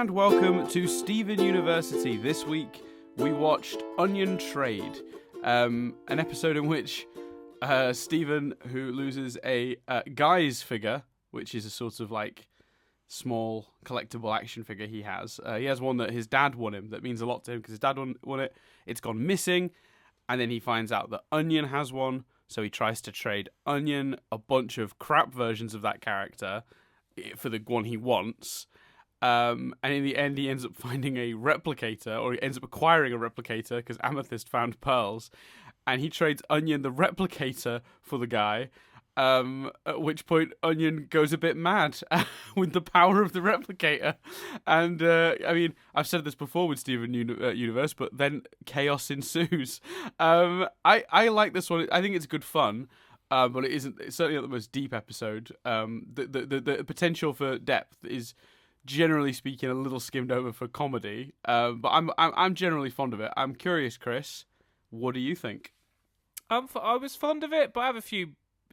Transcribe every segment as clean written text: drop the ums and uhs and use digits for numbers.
and welcome to Steven University. This week we watched Onion Trade, an episode in which Steven, who loses a Guys figure, which is a sort of like small collectible action figure he has one that his dad won him that means a lot to him because his dad won it. It's gone missing, and then he finds out that Onion has one, so he tries to trade Onion a bunch of crap versions of that character for the one he wants. And in the end, he ends up finding a replicator, or he ends up acquiring a replicator because Amethyst found pearls, and he trades Onion the replicator for the guy. At which point, Onion goes a bit mad with the power of the replicator, and I mean, I've said this before with Steven Universe, but then chaos ensues. I like this one. I think it's good fun. But it's certainly not the most deep episode. The potential for depth is, generally speaking, a little skimmed over for comedy. But I'm generally fond of it. I'm curious, Chris, what do you think? I was fond of it, but I have a few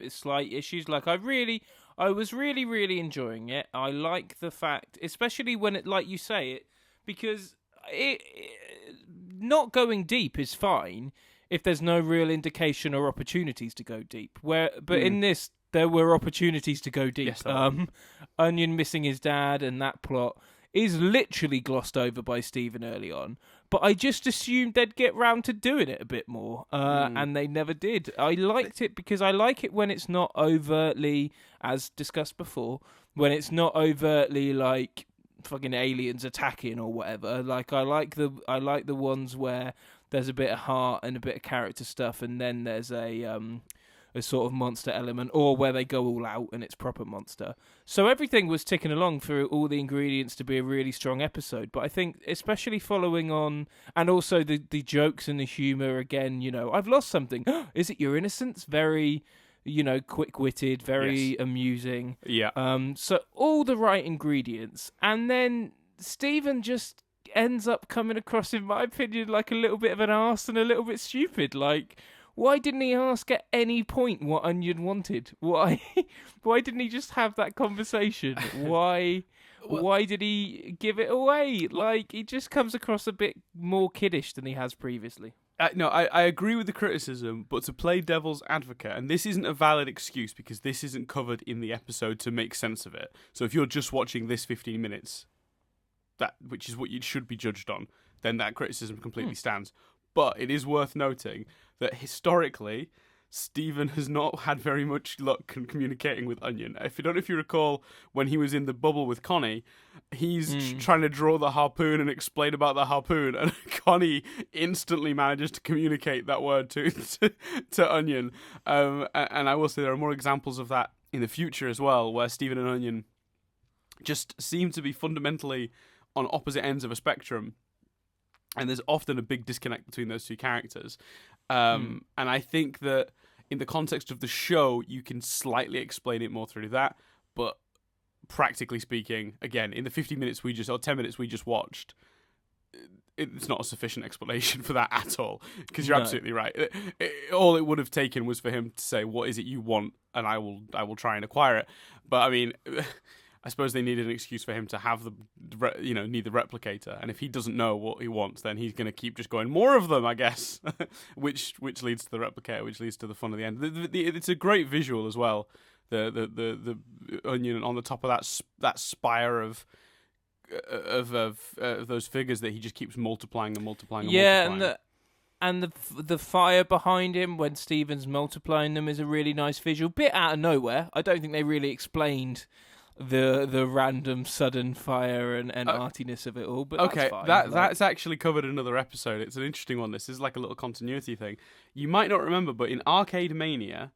slight issues. Like I was really enjoying it. I like the fact, especially when it, like you say it, because it not going deep is fine if there's no real indication or opportunities to go deep. In this, there were opportunities to go deep. Yes, Onion missing his dad and that plot is literally glossed over by Steven early on. But I just assumed they'd get round to doing it a bit more, and they never did. I liked it because I like it when it's not overtly, as discussed before, when it's not overtly like fucking aliens attacking or whatever. Like I like the ones where there's a bit of heart and a bit of character stuff, and then there's a sort of monster element, or where they go all out and it's proper monster. So everything was ticking along for all the ingredients to be a really strong episode. But I think, especially following on, and also the jokes and the humour, again, I've lost something. Is it your innocence? Very, quick-witted, very amusing. Yeah. So all the right ingredients. And then Steven just ends up coming across, in my opinion, like a little bit of an arse and a little bit stupid. Like, why didn't he ask at any point what Onion wanted? Why didn't he just have that conversation? Why did he give it away? Like, he just comes across a bit more kiddish than he has previously. No, I agree with the criticism, but to play devil's advocate, and this isn't a valid excuse because this isn't covered in the episode to make sense of it. So if you're just watching this 15 minutes, which is what you should be judged on, then that criticism completely stands. But it is worth noting that historically, Steven has not had very much luck communicating with Onion. If you recall, when he was in the bubble with Connie, he's trying to draw the harpoon and explain about the harpoon, and Connie instantly manages to communicate that word to Onion. And I will say there are more examples of that in the future as well, where Steven and Onion just seem to be fundamentally on opposite ends of a spectrum, and there's often a big disconnect between those two characters. And I think that in the context of the show, you can slightly explain it more through that, but practically speaking, again, in the 10 minutes we just watched, it's not a sufficient explanation for that at all, because you're absolutely right. All it would have taken was for him to say, what is it you want, and I will try and acquire it. But I mean, I suppose they needed an excuse for him to have need the replicator, and if he doesn't know what he wants, then he's going to keep just going more of them, I guess, which leads to the replicator, which leads to the fun of the end. It's a great visual as well. The Onion on the top of that spire of those figures that he just keeps multiplying and multiplying. And the fire behind him when Steven's multiplying them is a really nice visual. Bit out of nowhere. I don't think they really explained the random sudden fire and artiness of it all, but okay, that's fine. That's actually covered in another episode. It's an interesting one. This is like a little continuity thing. You might not remember, but in Arcade Mania,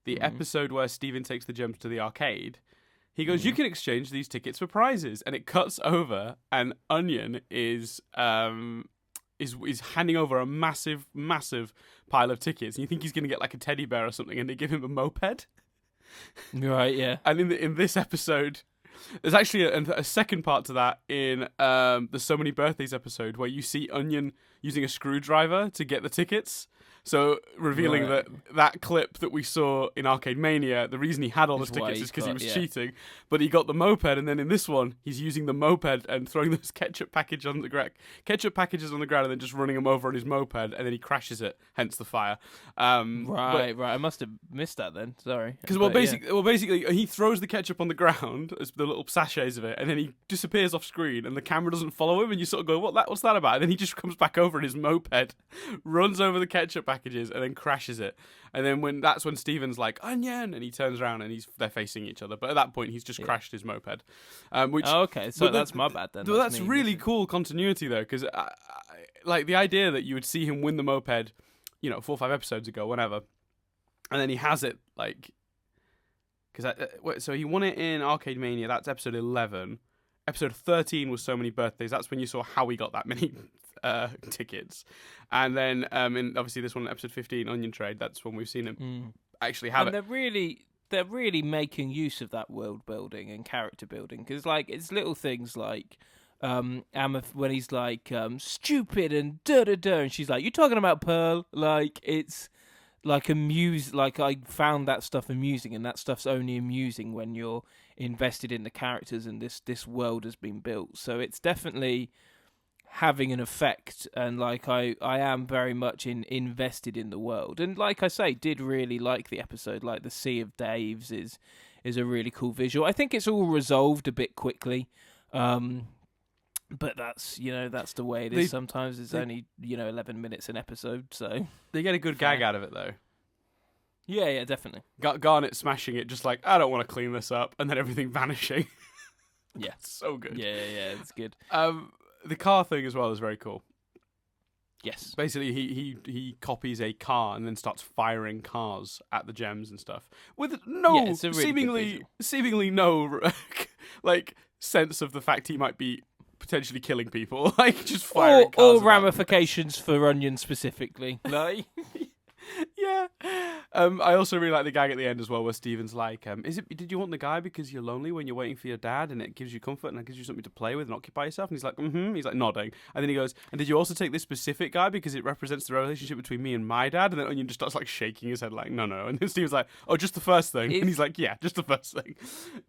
the episode where Steven takes the gems to the arcade, he goes, "You can exchange these tickets for prizes," and it cuts over, and Onion is handing over a massive pile of tickets, and you think he's going to get like a teddy bear or something, and they give him a moped. Right, yeah. And in this episode, there's actually a second part to that in the So Many Birthdays episode, where you see Onion using a screwdriver to get the tickets. So revealing Right. that clip that we saw in Arcade Mania, the reason he had all those Is why tickets he's is because he got- was yeah. cheating. But he got the moped, and then in this one, he's using the moped and throwing those ketchup packages on the ground, and then just running them over on his moped, and then he crashes it. Hence the fire. Right. I must have missed that then. Sorry. Because But, yeah. basically, he throws the ketchup on the ground, as the little sachets of it, and then he disappears off screen, and the camera doesn't follow him, and you sort of go, what's that about? And then he just comes back over in his moped, runs over the ketchup packages, and then crashes it. And then that's when Steven's like, onion, and he turns around and they're facing each other. But at that point, he's just crashed his moped. Okay, so that's my bad then. That's me really missing. cool continuity though, because like the idea that you would see him win the moped, 4 or 5 episodes ago, whenever, and then he has it like, so he won it in Arcade Mania. That's episode 11. Episode 13 was So Many Birthdays. That's when you saw how he got that many tickets. And then obviously this one, episode 15, Onion Trade. That's when we've seen him actually have And it. they're really making use of that world building and character building, because like it's little things like when he's like stupid and da da da, and she's like, "You talking about Pearl?" Like it's like like I found that stuff amusing, and that stuff's only amusing when you're invested in the characters and this world has been built. So it's definitely having an effect, and like I am very much invested in the world, and like I say, did really like the episode. Like the Sea of Daves is a really cool visual. I think it's all resolved a bit quickly, but that's the way it is. Sometimes it's only 11 minutes an episode, so They get a good gag out of it though. yeah, definitely. Garnet smashing it, just like, I don't want to clean this up, and then everything vanishing. Yeah, It's so good. yeah, it's good. The car thing as well is very cool. Yes. Basically, he copies a car and then starts firing cars at the gems and stuff with it's a really good seemingly no like sense of the fact he might be potentially killing people. Like just firing cars. Or ramifications for Onion specifically. Like, yeah. I also really like the gag at the end as well, where Steven's like, did you want the guy because you're lonely when you're waiting for your dad, and it gives you comfort and it gives you something to play with and occupy yourself? And he's like, He's like nodding, and then he goes, and did you also take this specific guy because it represents the relationship between me and my dad? And then Onion just starts like shaking his head like, no. And then Steven's like, oh, just the first thing. And he's like, yeah, just the first thing.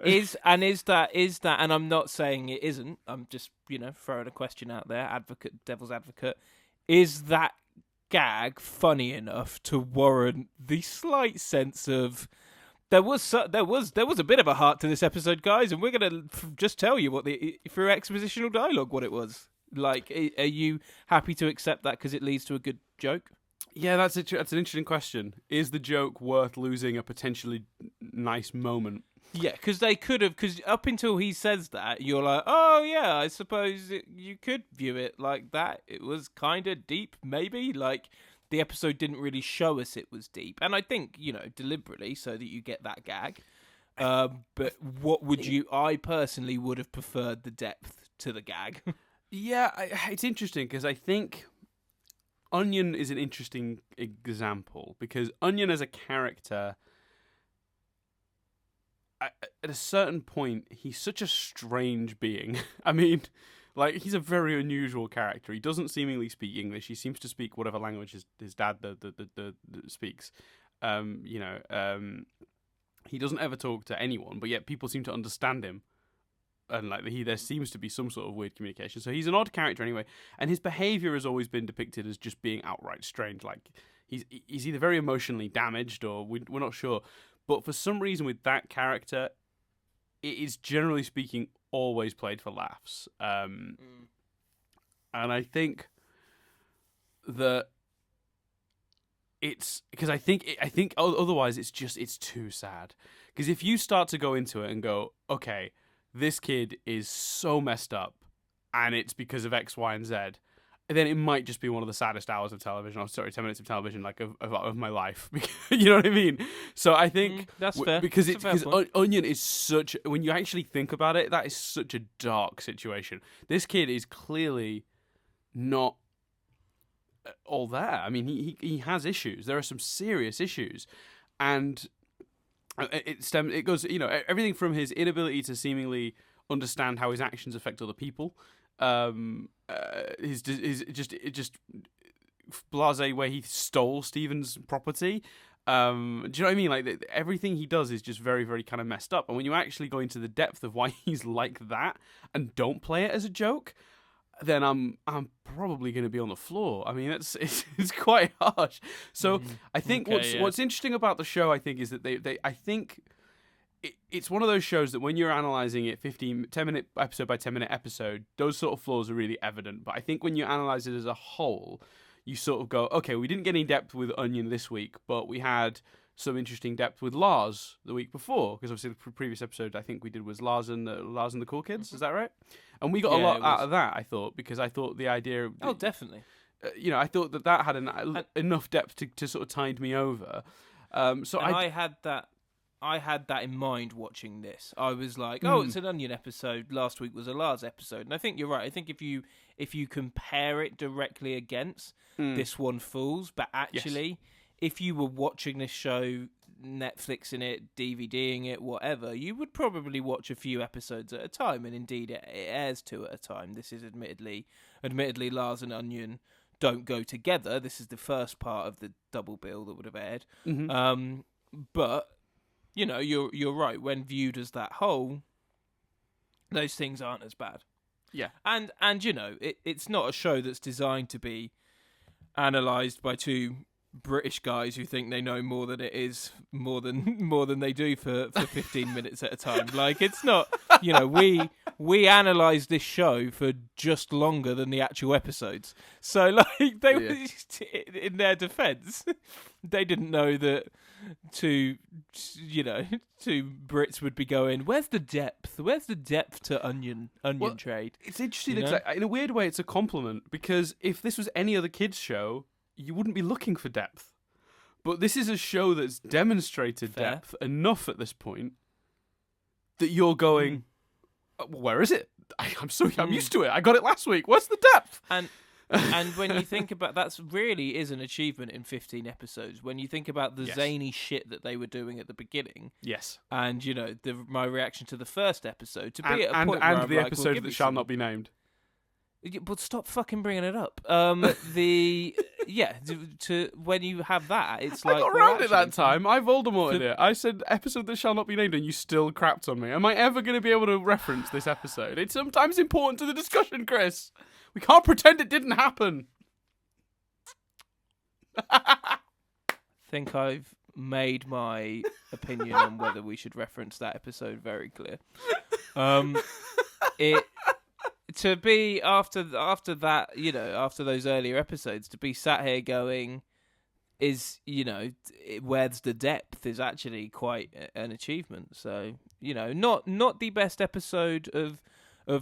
is that, and I'm not saying it isn't. I'm just throwing a question out there. Devil's advocate. Is that gag funny enough to warrant the slight sense of there was a bit of a heart to this episode, guys, and we're gonna just tell you through expositional dialogue what it was like? Are you happy to accept that because it leads to a good joke? Yeah, that's an interesting question. Is the joke worth losing a potentially nice moment? Yeah, because they could have. Because up until he says that, you're like, oh yeah, I suppose you could view it like that. It was kind of deep, maybe. Like the episode didn't really show us it was deep, and I think deliberately so that you get that gag. But what would you? I personally would have preferred the depth to the gag. Yeah, it's interesting because I think Onion is an interesting example because Onion as a character, at a certain point, he's such a strange being. I mean, like, he's a very unusual character. He doesn't seemingly speak English. He seems to speak whatever language his dad the speaks. He doesn't ever talk to anyone, but yet people seem to understand him. And like there seems to be some sort of weird communication. So he's an odd character anyway, and his behavior has always been depicted as just being outright strange. Like he's either very emotionally damaged or we're not sure. But for some reason with that character, it is generally speaking always played for laughs. And I think that it's because I think otherwise it's too sad. Because if you start to go into it and go, okay, this kid is so messed up, and it's because of X, Y, and Z, then it might just be one of the saddest hours of television. 10 minutes of television, like of my life. You know what I mean? So I think that's fair. Because point. Onion is such. When you actually think about it, that is such a dark situation. This kid is clearly not all there. I mean, he has issues. There are some serious issues, and it goes, everything from his inability to seemingly understand how his actions affect other people, his just blasé way he stole Steven's property. Do you know what I mean? Like everything he does is just very, very kind of messed up. And when you actually go into the depth of why he's like that and don't play it as a joke, then I'm probably going to be on the floor. I mean, it's quite harsh. So I think what's interesting about the show, I think, is that I think it's one of those shows that when you're analysing it 10-minute episode by 10-minute episode, those sort of flaws are really evident. But I think when you analyse it as a whole, you sort of go, okay, we didn't get any depth with Onion this week, but we had some interesting depth with Lars the week before, because obviously the previous episode I think we did was Lars and the Cool Kids. Is that right? And we got a lot out of that, I thought, because I thought the idea... Oh, definitely. I thought that had enough depth to sort of tide me over. I had that in mind watching this. I was like, oh, it's an Onion episode. Last week was a Lars episode. And I think you're right. I think if you compare it directly against, this one falls. But actually, if you were watching this show, Netflixing it, DVDing it, whatever, you would probably watch a few episodes at a time. And indeed, it airs 2 at a time. This is admittedly Lars and Onion don't go together. This is the first part of the double bill that would have aired. But... you're right. When viewed as that whole, those things aren't as bad. Yeah, and it's not a show that's designed to be analysed by 2 British guys who think they know more than it is, more than they do for 15 minutes at a time. Like, it's not. We analysed this show for just longer than the actual episodes. So, like, they were, in their defence, they didn't know that. Two Brits would be going, where's the depth? Where's the depth to onion trade? It's interesting. In a weird way, it's a compliment, because if this was any other kids show, you wouldn't be looking for depth. But this is a show that's demonstrated depth enough at this point that you're going, where is it? I'm used to it. I got it last week. Where's the depth? And when you think about that's really is an achievement in 15 episodes. When you think about the zany shit that they were doing at the beginning, and my reaction to the first episode to be at a point where I'm the like, episode that shall not be named. But stop fucking bringing it up. To when you have that, it's like I got around it that time. I Voldemorted it. I said episode that shall not be named, and you still crapped on me. Am I ever going to be able to reference this episode? It's sometimes important to the discussion, Chris. We can't pretend it didn't happen. I think I've made my opinion on whether we should reference that episode very clear. To be after that, after those earlier episodes, to be sat here going, where's the depth is actually quite an achievement. So, not the best episode of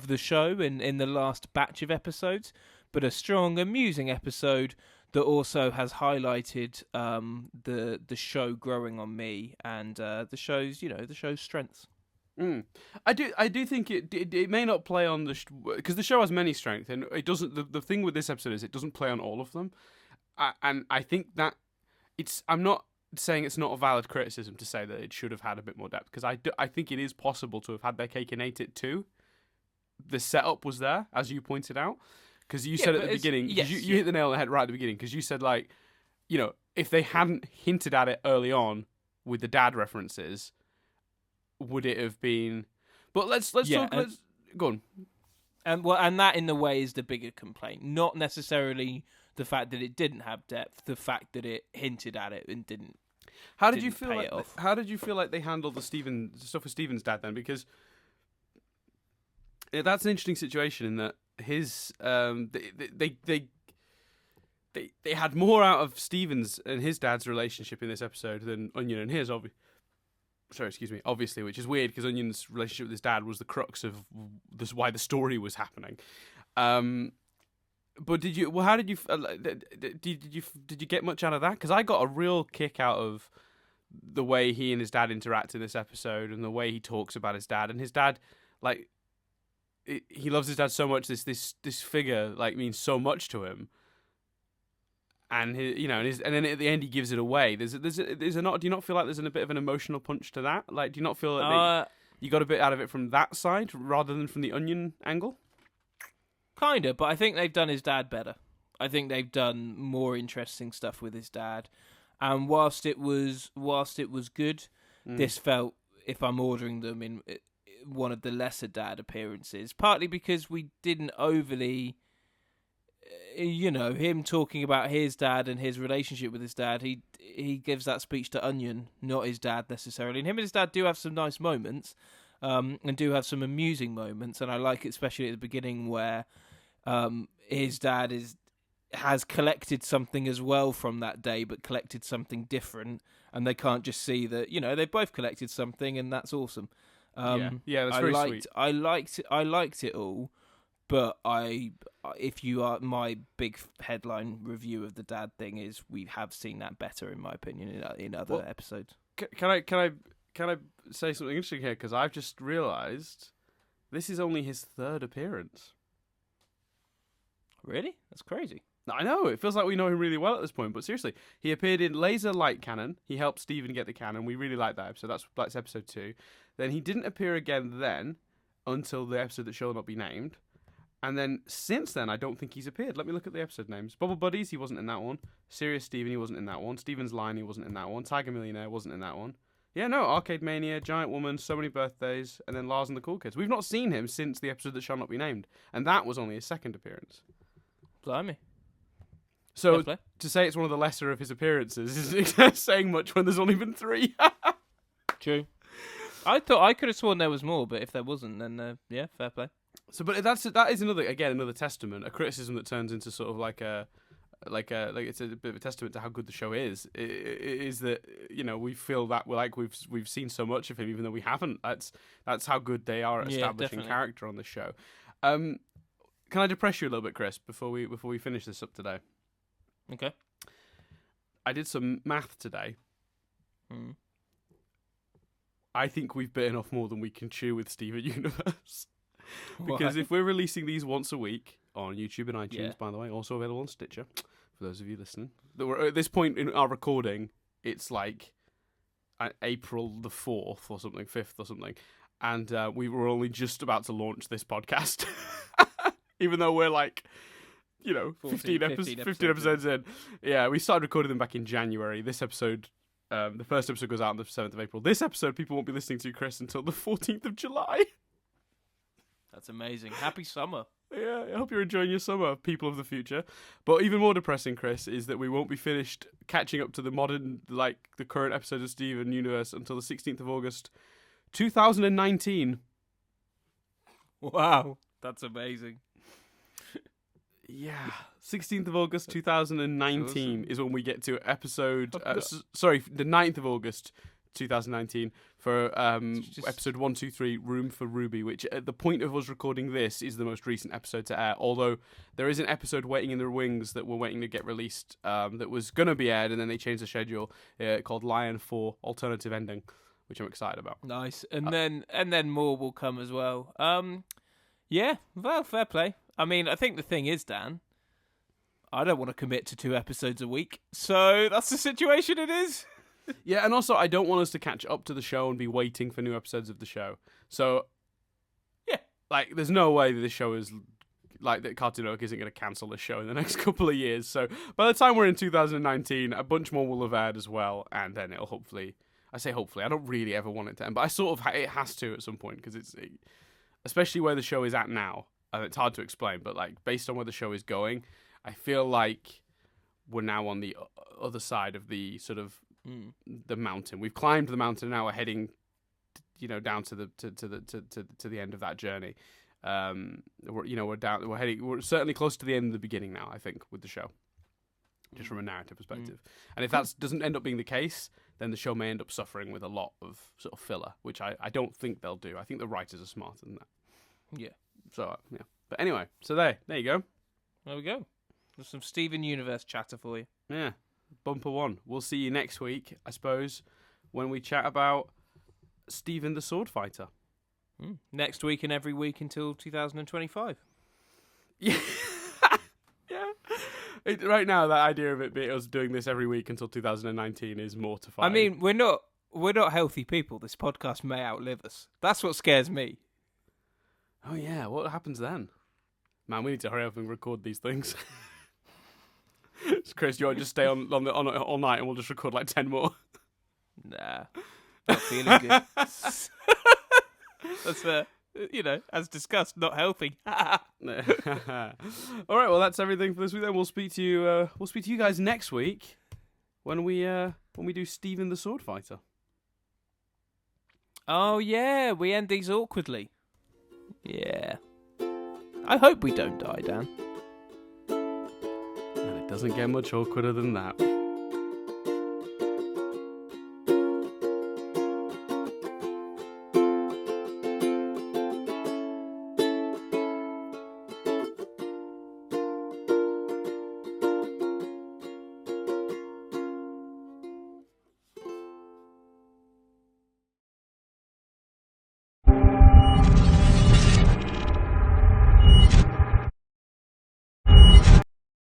the show in the last batch of episodes, but a strong, amusing episode that also has highlighted the show growing on me and the show's strengths. I do think it may not play on because the show has many strengths, and it doesn't. The thing with this episode is it doesn't play on all of them, and I think that I'm not saying it's not a valid criticism to say that it should have had a bit more depth, because I think it is possible to have had their cake and ate it too. The setup was there, as you pointed out, because you said at the beginning, you hit the nail on the head right at the beginning, because you said, like, if they hadn't hinted at it early on with the dad references, would it have been? But let's talk. Go on. And that in the way is the bigger complaint, not necessarily the fact that it didn't have depth, the fact that it hinted at it and didn't. How did you feel like they handled the stuff with Steven's dad then? Because that's an interesting situation in that his they had more out of Steven's and his dad's relationship in this episode than Onion and his, obviously, which is weird because Onion's relationship with his dad was the crux of this, why the story was happening. But how did you did you get much out of that? Because I got a real kick out of the way he and his dad interact in this episode, and the way he talks about his dad, and his dad, like, he loves his dad so much. This figure, like, means so much to him. And and then at the end he gives it away. Do you not feel like there's a bit of an emotional punch to that? Like, do you not feel like you got a bit out of it from that side rather than from the Onion angle? Kinda, but I think they've done his dad better. I think they've done more interesting stuff with his dad. And whilst it was good, this felt, if I'm ordering them, in one of the lesser dad appearances. Partly because we didn't overly, him talking about his dad and his relationship with his dad. He gives that speech to Onion, not his dad necessarily. And him and his dad do have some nice moments, and do have some amusing moments. And I like it, especially at the beginning, where his dad has collected something as well from that day, but collected something different, and they can't just see that, they both collected something, and that's awesome. Yeah, that's very sweet. I liked it all, but if you are, my big headline review of the dad thing is, we have seen that better, in my opinion, in other episodes. Can I say something interesting here? Because I've just realised this is only his third appearance. Really? That's crazy. I know, it feels like we know him really well at this point, but seriously, he appeared in Laser Light Cannon. He helped Steven get the cannon. We really liked that episode. That's episode 2. Then he didn't appear again then until the episode that shall not be named. And then since then, I don't think he's appeared. Let me look at the episode names. Bubble Buddies, he wasn't in that one. Serious Steven, he wasn't in that one. Steven's Line, he wasn't in that one. Tiger Millionaire wasn't in that one. Yeah, no, Arcade Mania, Giant Woman, So Many Birthdays, and then Lars and the Cool Kids. We've not seen him since the episode that shall not be named. And that was only his second appearance. Blimey. So to say it's one of the lesser of his appearances isn't saying much when there's only been 3. True. I thought I could have sworn there was more, but if there wasn't, then fair play. So, but that is another testament, a criticism that turns into sort of like it's a bit of a testament to how good the show is. Is that we feel that we've seen so much of him, even though we haven't. That's how good they are at establishing character on the show. Can I depress you a little bit, Chris, before we finish this up today? Okay. I did some math today. I think we've bitten off more than we can chew with Steven Universe. Because if we're releasing these once a week on YouTube and iTunes, by the way, also available on Stitcher, for those of you listening, at this point in our recording, it's like April the 4th or something, 5th or something, and we were only just about to launch this podcast. Even though we're like, 15 episodes in. Yeah, we started recording them back in January. This episode, the first episode goes out on the 7th of April. This episode, people won't be listening to, Chris, until the 14th of July. That's amazing. Happy summer. Yeah, I hope you're enjoying your summer, people of the future. But even more depressing, Chris, is that we won't be finished catching up to the the current episode of Steven Universe until the 16th of August, 2019. Wow, that's amazing. Yeah, 16th of August 2019 is when we get to episode... the 9th of August 2019 for episode 123, Room for Ruby, which at the point of us recording this is the most recent episode to air, although there is an episode waiting in the wings that we're waiting to get released that was going to be aired, and then they changed the schedule, called Lion 4 Alternative Ending, which I'm excited about. Nice. And then more will come as well. Yeah, well, fair play. I mean, I think the thing is, Dan, I don't want to commit to 2 episodes a week, so that's the situation it is. Yeah, and also I don't want us to catch up to the show and be waiting for new episodes of the show. So, yeah, there's no way that this show is, that Cartoon Network isn't going to cancel this show in the next couple of years. So, by the time we're in 2019, a bunch more will have aired as well, and then it'll hopefully, I say hopefully, I don't really ever want it to end, but I sort of, it has to at some point, because it's, especially where the show is at now. And it's hard to explain, but based on where the show is going, I feel like we're now on the other side of the sort of the mountain. We've climbed the mountain, now we're heading, down to the end of that journey. We're certainly close to the end of the beginning now, I think, with the show, just from a narrative perspective. And if that doesn't end up being the case, then the show may end up suffering with a lot of sort of filler, which I don't think they'll do. I think the writers are smarter than that. Yeah. So, yeah. But anyway, so there you go. There we go. There's some Steven Universe chatter for you. Yeah. Bumper 1. We'll see you next week, I suppose, when we chat about Steven the Sword Fighter. Next week and every week until 2025. Yeah. Yeah. Right now, that idea of us doing this every week until 2019 is mortifying. I mean, we're not healthy people. This podcast may outlive us. That's what scares me. Oh, yeah. What happens then? Man, we need to hurry up and record these things. Chris, you want to just stay on it all night and we'll just record like 10 more? Nah, not feeling good. That's as discussed, not helping. All right, well that's everything for this week. Then we'll speak to you. We'll speak to you guys next week when we do Stephen the Sword Fighter. Oh yeah, we end these awkwardly. Yeah. I hope we don't die, Dan. And it doesn't get much awkwarder than that.